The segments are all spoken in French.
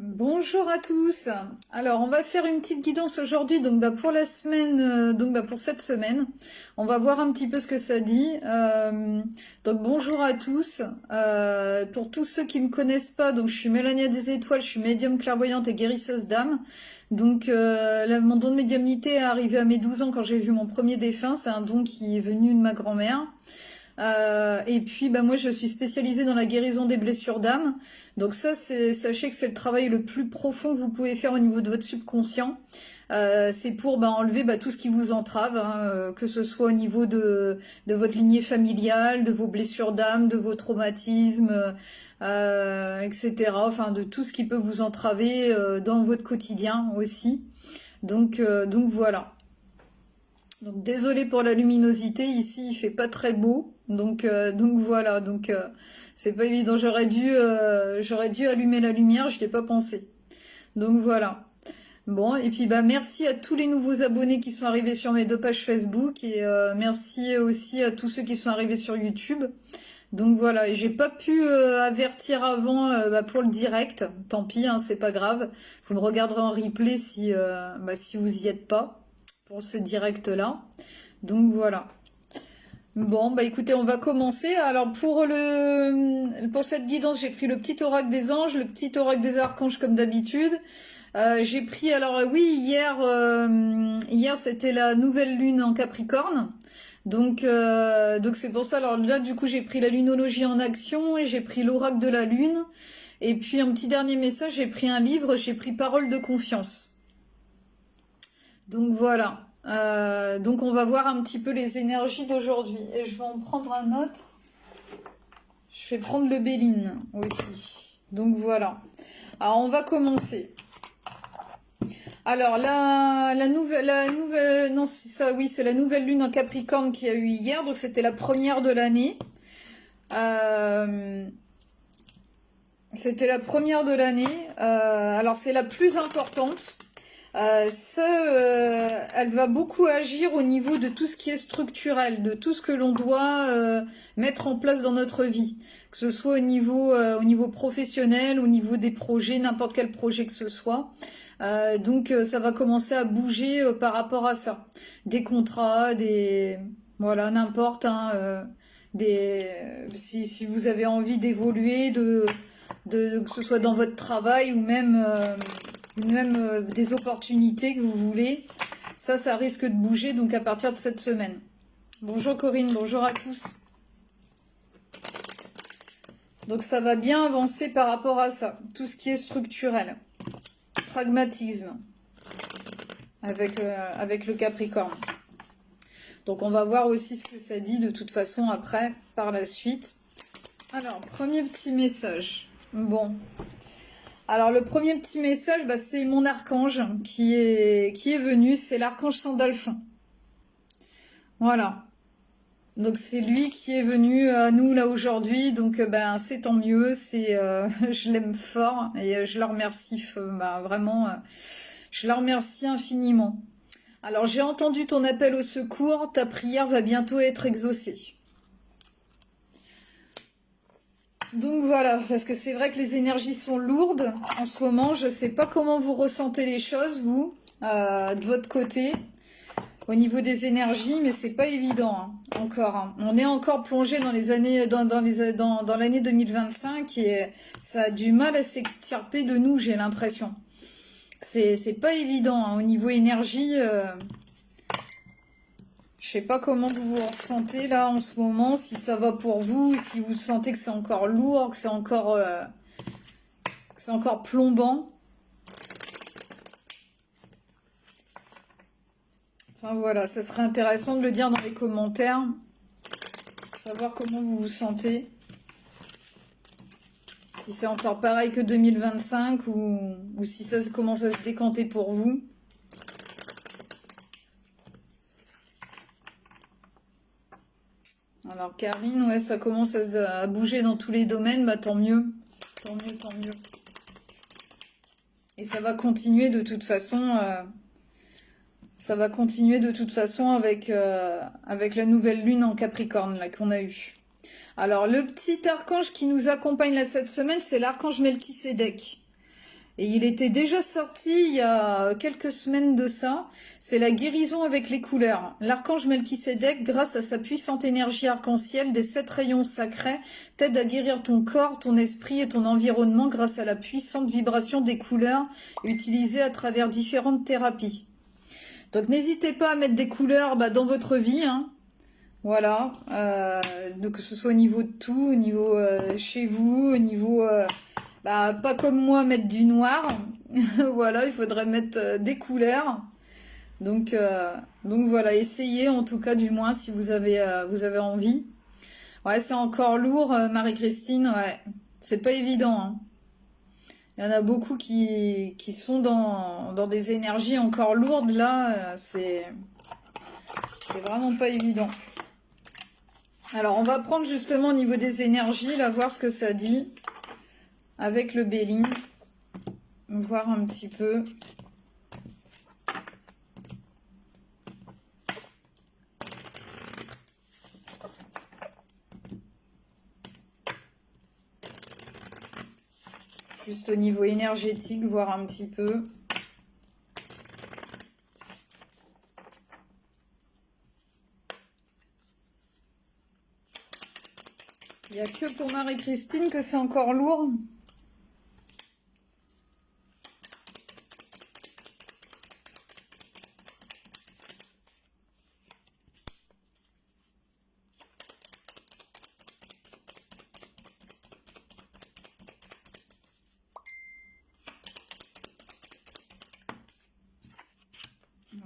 Bonjour à tous. Alors, on va faire une petite guidance aujourd'hui, pour la semaine, pour cette semaine. On va voir un petit peu ce que ça dit. Bonjour à tous. Pour tous ceux qui me connaissent pas, je suis Mélania des Étoiles, je suis médium clairvoyante et guérisseuse d'âme. Mon don de médiumnité est arrivé à mes 12 ans quand j'ai vu mon premier défunt. C'est un don qui est venu de ma grand-mère. Moi je suis spécialisée dans la guérison des blessures d'âme. Donc ça, sachez que c'est le travail le plus profond que vous pouvez faire au niveau de votre subconscient. C'est pour enlever tout ce qui vous entrave, que ce soit au niveau de votre lignée familiale, de vos blessures d'âme, de vos traumatismes, etc. Enfin, de tout ce qui peut vous entraver dans votre quotidien aussi. Voilà. Donc désolé pour la luminosité, ici il fait pas très beau, voilà, c'est pas évident. J'aurais dû allumer la lumière, je n'y ai pas pensé. Donc voilà. Bon, et puis merci à tous les nouveaux abonnés qui sont arrivés sur mes deux pages Facebook et merci aussi à tous ceux qui sont arrivés sur YouTube. Donc voilà, et j'ai pas pu avertir avant pour le direct, tant pis, hein, c'est pas grave. Vous me regarderez en replay si vous y êtes pas pour ce direct là. Donc voilà. Bon, écoutez, on va commencer. Alors pour cette guidance, j'ai pris le petit oracle des anges, le petit oracle des archanges comme d'habitude. J'ai pris oui, hier c'était la nouvelle lune en Capricorne. Donc c'est pour ça. Alors là du coup, j'ai pris la lunologie en action et j'ai pris l'oracle de la lune. Et puis un petit dernier message, j'ai pris un livre, j'ai pris Parole de confiance. Donc voilà. On va voir un petit peu les énergies d'aujourd'hui. Et je vais en prendre un autre. Je vais prendre le Béline aussi. Donc voilà. Alors on va commencer. Alors non c'est ça, oui, c'est la nouvelle lune en Capricorne qu'il y a eu hier. Donc c'était la première de l'année. C'était la première de l'année. Alors c'est la plus importante. Elle va beaucoup agir au niveau de tout ce qui est structurel, de tout ce que l'on doit mettre en place dans notre vie, que ce soit au niveau professionnel, au niveau des projets, n'importe quel projet que ce soit. Ça va commencer à bouger par rapport à ça, des contrats, voilà, n'importe, hein, si vous avez envie d'évoluer, que ce soit dans votre travail ou même des opportunités que vous voulez. Ça risque de bouger donc à partir de cette semaine. Bonjour Corinne, bonjour à tous. Donc ça va bien avancer par rapport à ça, tout ce qui est structurel, pragmatisme avec le Capricorne. Donc on va voir aussi ce que ça dit de toute façon après, par la suite. Alors, premier petit message. Bon. Alors le premier petit message, c'est mon archange qui est venu, c'est l'archange Sandalphon. Voilà. Donc c'est lui qui est venu à nous là aujourd'hui, donc c'est tant mieux, je l'aime fort et je le remercie vraiment, je le remercie infiniment. Alors j'ai entendu ton appel au secours, ta prière va bientôt être exaucée. Donc voilà, parce que c'est vrai que les énergies sont lourdes en ce moment. Je sais pas comment vous ressentez les choses, vous, de votre côté, au niveau des énergies, mais c'est pas évident, hein, encore. Hein. On est encore plongé dans les années, dans l'année 2025 et ça a du mal à s'extirper de nous, j'ai l'impression. C'est pas évident, hein, au niveau énergie. Je sais pas comment vous vous ressentez là en ce moment, si ça va pour vous, si vous sentez que c'est encore lourd, que c'est encore plombant. Enfin voilà, ça serait intéressant de le dire dans les commentaires, savoir comment vous vous sentez. Si c'est encore pareil que 2025 ou si ça commence à se décanter pour vous. Alors Karine, ouais, ça commence à bouger dans tous les domaines, tant mieux. Tant mieux, tant mieux. Et ça va continuer de toute façon, avec la nouvelle lune en Capricorne là qu'on a eue. Alors le petit archange qui nous accompagne là cette semaine, c'est l'archange Melchisédek. Et il était déjà sorti il y a quelques semaines de ça. C'est la guérison avec les couleurs. L'archange Melchisédek, grâce à sa puissante énergie arc-en-ciel des 7 rayons sacrés, t'aide à guérir ton corps, ton esprit et ton environnement grâce à la puissante vibration des couleurs utilisées à travers différentes thérapies. Donc n'hésitez pas à mettre des couleurs dans votre vie, hein. Voilà, donc que ce soit au niveau de tout, au niveau chez vous, au niveau... pas comme moi mettre du noir, voilà, il faudrait mettre des couleurs. Donc voilà, essayez en tout cas du moins si vous avez envie. Ouais, c'est encore lourd, Marie-Christine, ouais, c'est pas évident, hein. Il y en a beaucoup qui sont dans des énergies encore lourdes là, c'est vraiment pas évident. Alors on va prendre justement au niveau des énergies, là, voir ce que ça dit. Avec le Béline, voir un petit peu. Juste au niveau énergétique, voir un petit peu. Il n'y a que pour Marie-Christine que c'est encore lourd.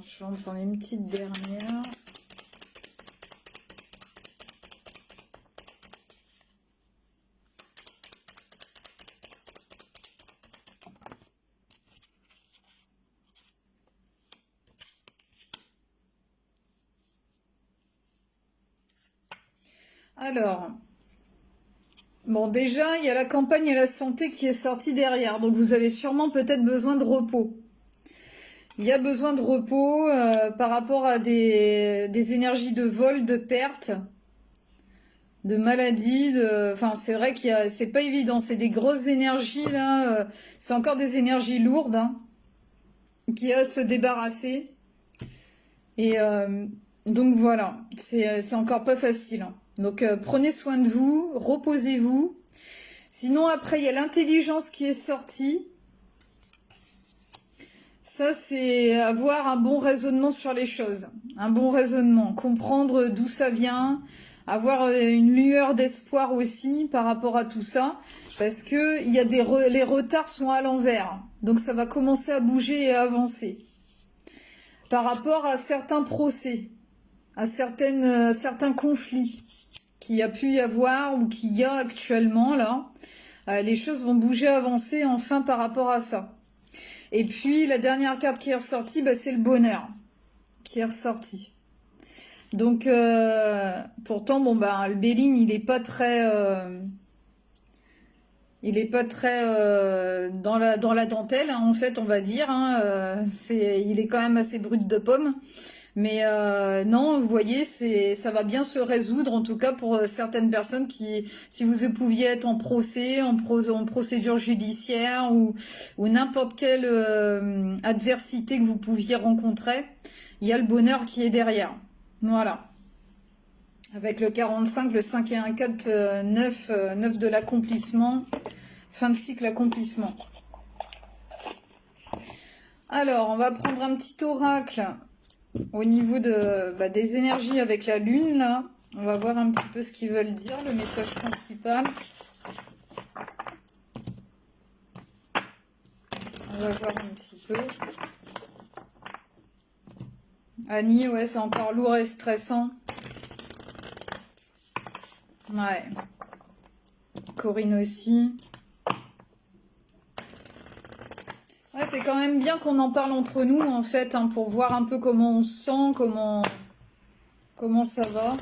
Je vais en prendre une petite dernière. Alors, bon déjà, il y a la campagne et la santé qui est sortie derrière, donc vous avez sûrement peut-être besoin de repos. Il y a besoin de repos par rapport à des énergies de vol, de perte, de maladie, enfin c'est vrai c'est pas évident, c'est des grosses énergies là, c'est encore des énergies lourdes hein, qui a à se débarrasser. Et donc voilà, c'est encore pas facile, hein. Donc prenez soin de vous, reposez-vous. Sinon après il y a l'intelligence qui est sortie. Ça, c'est avoir un bon raisonnement sur les choses, un bon raisonnement, comprendre d'où ça vient, avoir une lueur d'espoir aussi par rapport à tout ça, parce que il y a les retards sont à l'envers, donc ça va commencer à bouger et à avancer. Par rapport à certains procès, à certains conflits qu'il y a pu y avoir ou qu'il y a actuellement là, les choses vont bouger, avancer enfin par rapport à ça. Et puis, la dernière carte qui est ressortie, c'est le bonheur qui est ressorti. Donc, pourtant, le Béline, il est pas très... dans la dentelle, hein, en fait, on va dire. Hein, il est quand même assez brut de pomme. Mais non, vous voyez, ça va bien se résoudre, en tout cas pour certaines personnes qui, si vous pouviez être en procès, en procédure judiciaire ou n'importe quelle adversité que vous pouviez rencontrer, il y a le bonheur qui est derrière. Voilà. Avec le 45, le 5 et 1, 4, 9, 9 de l'accomplissement, fin de cycle accomplissement. Alors, on va prendre un petit oracle. Au niveau des énergies avec la lune, là, on va voir un petit peu ce qu'ils veulent dire, le message principal. On va voir un petit peu. Annie, ouais, c'est encore lourd et stressant. Ouais. Corinne aussi. Ouais, c'est quand même bien qu'on en parle entre nous, en fait, hein, pour voir un peu comment on se sent, comment ça va.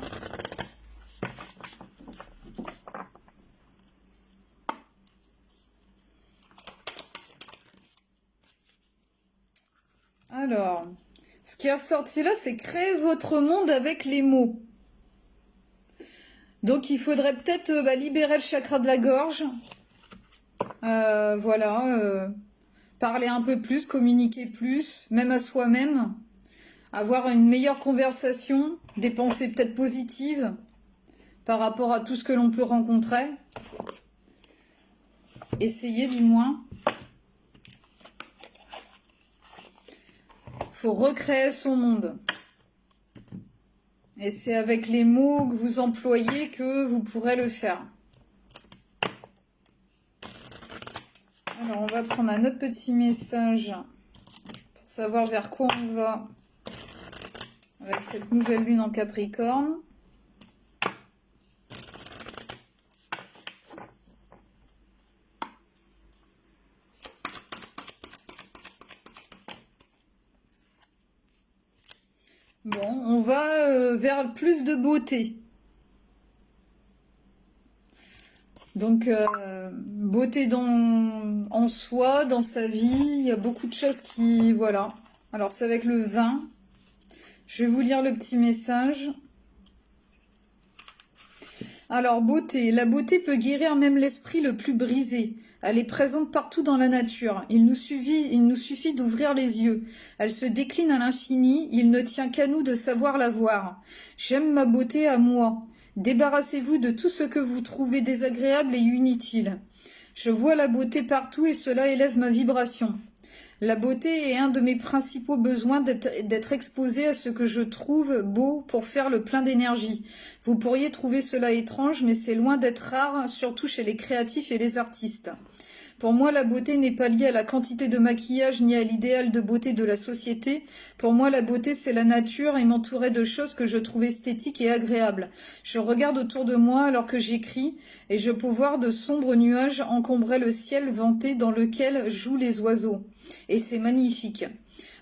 Alors, ce qui est ressorti là, c'est créer votre monde avec les mots. Donc, il faudrait peut-être libérer le chakra de la gorge. Voilà. parler un peu plus, communiquer plus, même à soi-même, avoir une meilleure conversation, des pensées peut-être positives par rapport à tout ce que l'on peut rencontrer. Essayer du moins. Faut recréer son monde. Et c'est avec les mots que vous employez que vous pourrez le faire. Alors, on va prendre un autre petit message pour savoir vers quoi on va avec cette nouvelle lune en Capricorne. Bon, on va vers plus de beauté. Donc, beauté en soi, dans sa vie, il y a beaucoup de choses qui... Voilà. Alors, c'est avec le vin. Je vais vous lire le petit message. Alors, beauté. La beauté peut guérir même l'esprit le plus brisé. Elle est présente partout dans la nature. Il nous suffit d'ouvrir les yeux. Elle se décline à l'infini. Il ne tient qu'à nous de savoir la voir. J'aime ma beauté à moi. Débarrassez-vous de tout ce que vous trouvez désagréable et inutile. Je vois la beauté partout et cela élève ma vibration. La beauté est un de mes principaux besoins d'être exposé à ce que je trouve beau pour faire le plein d'énergie. Vous pourriez trouver cela étrange, mais c'est loin d'être rare, surtout chez les créatifs et les artistes. Pour moi, la beauté n'est pas liée à la quantité de maquillage ni à l'idéal de beauté de la société. Pour moi, la beauté, c'est la nature et m'entourer de choses que je trouve esthétiques et agréables. Je regarde autour de moi alors que j'écris et je peux voir de sombres nuages encombrer le ciel venté dans lequel jouent les oiseaux. Et c'est magnifique.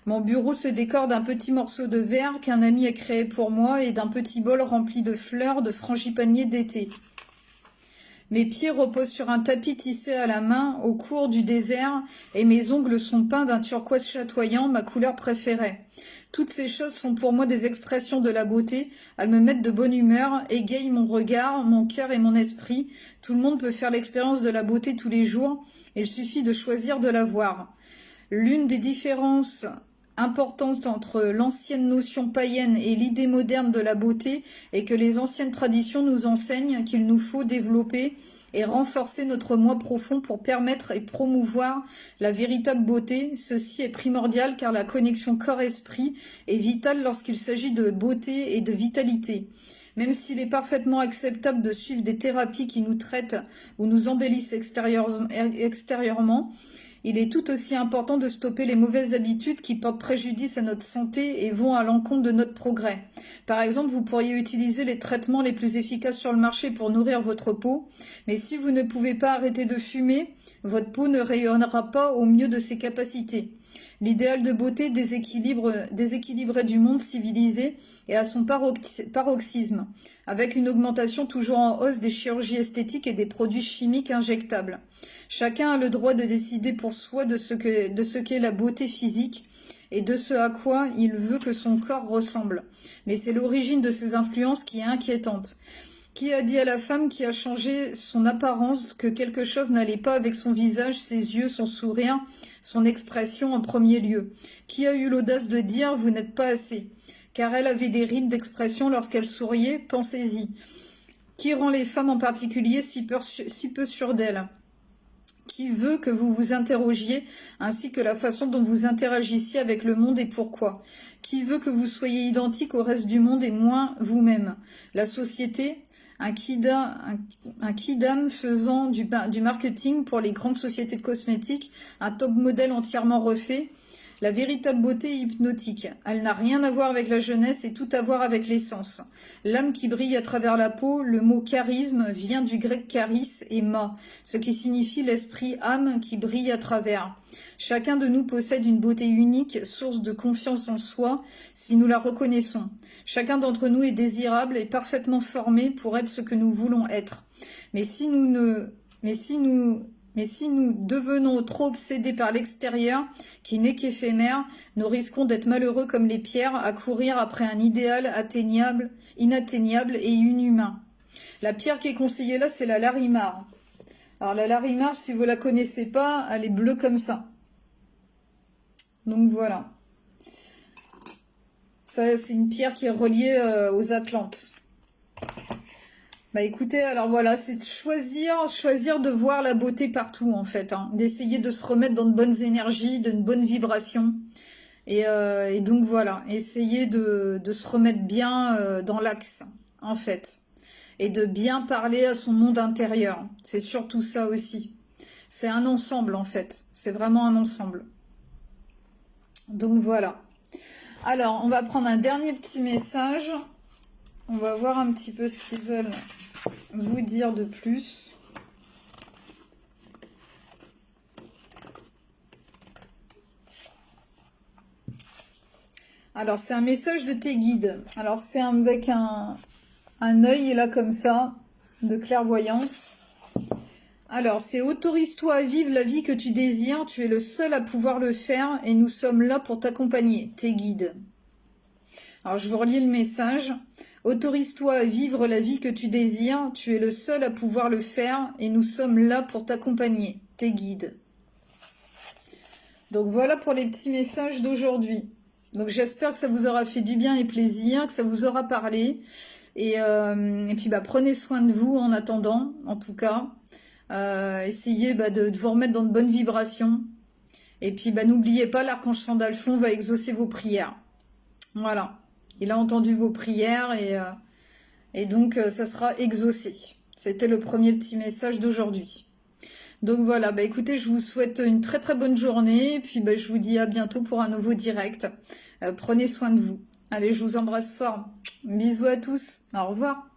Mon bureau se décore d'un petit morceau de verre qu'un ami a créé pour moi et d'un petit bol rempli de fleurs de frangipanier d'été. Mes pieds reposent sur un tapis tissé à la main au cours du désert et mes ongles sont peints d'un turquoise chatoyant, ma couleur préférée. Toutes ces choses sont pour moi des expressions de la beauté. Elles me mettent de bonne humeur, égayent mon regard, mon cœur et mon esprit. Tout le monde peut faire l'expérience de la beauté tous les jours. Il suffit de choisir de la voir. L'une des différences importante entre l'ancienne notion païenne et l'idée moderne de la beauté est que les anciennes traditions nous enseignent qu'il nous faut développer et renforcer notre moi profond pour permettre et promouvoir la véritable beauté. Ceci est primordial car la connexion corps-esprit est vitale lorsqu'il s'agit de beauté et de vitalité. Même s'il est parfaitement acceptable de suivre des thérapies qui nous traitent ou nous embellissent extérieurement, il est tout aussi important de stopper les mauvaises habitudes qui portent préjudice à notre santé et vont à l'encontre de notre progrès. Par exemple, vous pourriez utiliser les traitements les plus efficaces sur le marché pour nourrir votre peau, mais si vous ne pouvez pas arrêter de fumer, votre peau ne rayonnera pas au mieux de ses capacités. L'idéal de beauté déséquilibré du monde civilisé est à son paroxysme, avec une augmentation toujours en hausse des chirurgies esthétiques et des produits chimiques injectables. Chacun a le droit de décider pour soi de ce qu'est la beauté physique et de ce à quoi il veut que son corps ressemble. Mais c'est l'origine de ces influences qui est inquiétante. Qui a dit à la femme qui a changé son apparence que quelque chose n'allait pas avec son visage, ses yeux, son sourire, son expression en premier lieu? Qui a eu l'audace de dire « vous n'êtes pas assez » car elle avait des rides d'expression lorsqu'elle souriait, pensez-y. Qui rend les femmes en particulier si peu sûres d'elles? Qui veut que vous vous interrogiez, ainsi que la façon dont vous interagissiez avec le monde et pourquoi? Qui veut que vous soyez identique au reste du monde et moins vous-même? La société, un kidam faisant du marketing pour les grandes sociétés de cosmétiques, un top modèle entièrement refait. La véritable beauté est hypnotique. Elle n'a rien à voir avec la jeunesse et tout à voir avec l'essence. L'âme qui brille à travers la peau, le mot charisme vient du grec charis et ma, ce qui signifie l'esprit âme qui brille à travers. Chacun de nous possède une beauté unique, source de confiance en soi, si nous la reconnaissons. Chacun d'entre nous est désirable et parfaitement formé pour être ce que nous voulons être. Mais si nous devenons trop obsédés par l'extérieur, qui n'est qu'éphémère, nous risquons d'être malheureux comme les pierres, à courir après un idéal inatteignable et inhumain. La pierre qui est conseillée là, c'est la Larimar. Alors la Larimar, si vous la connaissez pas, elle est bleue comme ça. Donc voilà. Ça, c'est une pierre qui est reliée aux Atlantes. Bah écoutez, alors voilà, c'est de choisir de voir la beauté partout en fait, hein, d'essayer de se remettre dans de bonnes énergies, d'une bonne vibration. Et donc voilà, essayer de se remettre bien dans l'axe, en fait. Et de bien parler à son monde intérieur. C'est surtout ça aussi. C'est un ensemble en fait. C'est vraiment un ensemble. Donc voilà. Alors, on va prendre un dernier petit message. On va voir un petit peu ce qu'ils veulent vous dire de plus. Alors, c'est un message de tes guides. Alors, c'est avec un œil là comme ça, de clairvoyance. Alors, c'est autorise-toi à vivre la vie que tu désires, tu es le seul à pouvoir le faire et nous sommes là pour t'accompagner, tes guides. Alors, je vous relis le message. Autorise-toi à vivre la vie que tu désires, tu es le seul à pouvoir le faire et nous sommes là pour t'accompagner, tes guides. Donc voilà pour les petits messages d'aujourd'hui. Donc j'espère que ça vous aura fait du bien et plaisir, que ça vous aura parlé. Et puis bah, prenez soin de vous en attendant, en tout cas. Essayez de vous remettre dans de bonnes vibrations. Et puis bah, n'oubliez pas, l'archange Sandalphon va exaucer vos prières. Voilà. Il a entendu vos prières et donc ça sera exaucé. C'était le premier petit message d'aujourd'hui. Donc voilà, bah écoutez, je vous souhaite une très très bonne journée. Et puis bah, je vous dis à bientôt pour un nouveau direct. Prenez soin de vous. Allez, je vous embrasse fort. Bisous à tous. Au revoir.